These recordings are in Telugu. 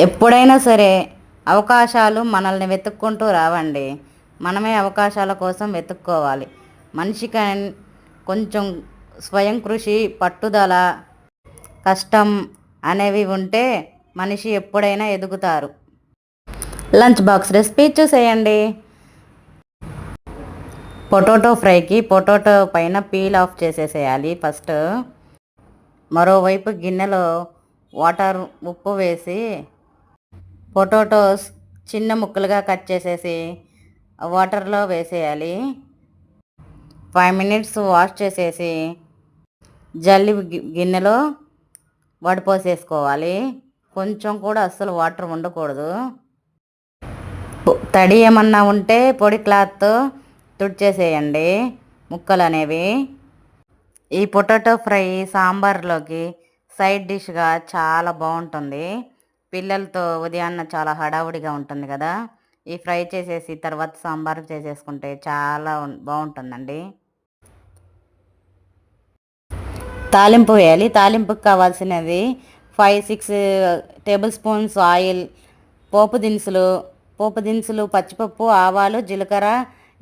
ఎప్పుడైనా సరే అవకాశాలు మనల్ని వెతుక్కుంటూ రావండి. మనమే అవకాశాల కోసం వెతుక్కోవాలి. మనిషికి కొంచెం స్వయం కృషి, పట్టుదల, కష్టం అనేవి ఉంటే మనిషి ఎప్పుడైనా ఎదుగుతారు. లంచ్ బాక్స్ రెసిపీ చూసేయండి. పొటాటో ఫ్రైకి పొటాటో పైన పీల్ ఆఫ్ చేసేసేయాలి ఫస్ట్. మరోవైపు గిన్నెలో వాటర్, ఉప్పు వేసి పొటాటోస్ చిన్న ముక్కలుగా కట్ చేసేసి వాటర్లో వేసేయాలి. 5 మినిట్స్ వాష్ చేసేసి జల్లి గిన్నెలో వడిపోసేసుకోవాలి. కొంచెం కూడా అస్సలు వాటర్ ఉండకూడదు. తడి ఏమన్నా ఉంటే పొడి క్లాత్తో తుడిచేసేయండి ముక్కలు అనేవి. ఈ పొటాటో ఫ్రై సాంబార్లోకి సైడ్ డిష్గా చాలా బాగుంటుంది. పిల్లలతో ఉదయాన్న చాలా హడావుడిగా ఉంటుంది కదా, ఈ ఫ్రై చేసేసి తర్వాత సాంబార్ చేసేసుకుంటే చాలా బాగుంటుందండి. తాలింపు వేయాలి. తాలింపుకి కావాల్సినది 5-6 టేబుల్ స్పూన్స్ ఆయిల్, పోపు దినుసులు పచ్చిపప్పు, ఆవాలు, జీలకర్ర,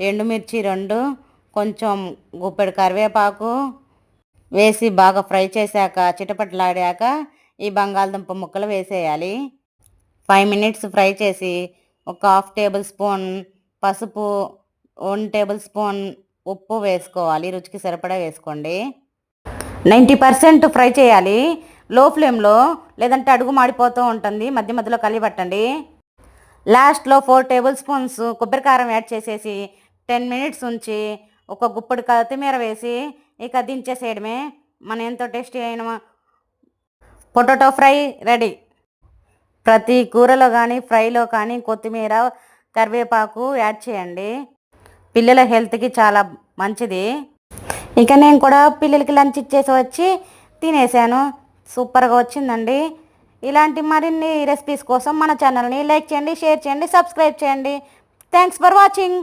ఎండుమిర్చి 2, కొంచెం గుప్పెడు కరివేపాకు వేసి బాగా ఫ్రై చేశాక చిటపటలాడాక ఈ బంగాళదుంప ముక్కలు వేసేయాలి. 5 మినిట్స్ ఫ్రై చేసి ఒక 1/2 టేబుల్ స్పూన్ పసుపు, 1 టేబుల్ స్పూన్ ఉప్పు వేసుకోవాలి. రుచికి సరిపడా వేసుకోండి. 90% ఫ్రై చేయాలి లో ఫ్లేమ్లో, లేదంటే అడుగు మాడిపోతూ ఉంటుంది. మధ్య మధ్యలో కలిపట్టండి. లాస్ట్లో 4 టేబుల్ స్పూన్స్ కొబ్బరికారం యాడ్ చేసేసి 10 మినిట్స్ ఉంచి ఒక గుప్పడి కొత్తిమీర వేసి ఇక దించేసేయడమే. మన ఎంతో టేస్టీ అయిన పొటాటో ఫ్రై రెడీ. ప్రతి కూరలో కానీ ఫ్రైలో కానీ కొత్తిమీర, కరివేపాకు యాడ్ చేయండి. పిల్లల హెల్త్కి చాలా మంచిది. ఇక నేను కూడా పిల్లలకి లంచ్ ఇచ్చేసి వచ్చి తినేసాను. సూపర్గా వచ్చిందండి. ఇలాంటి మరిన్ని రెసిపీస్ కోసం మన ఛానల్ని లైక్ చేయండి, షేర్ చేయండి, సబ్స్క్రైబ్ చేయండి. Thanks for watching.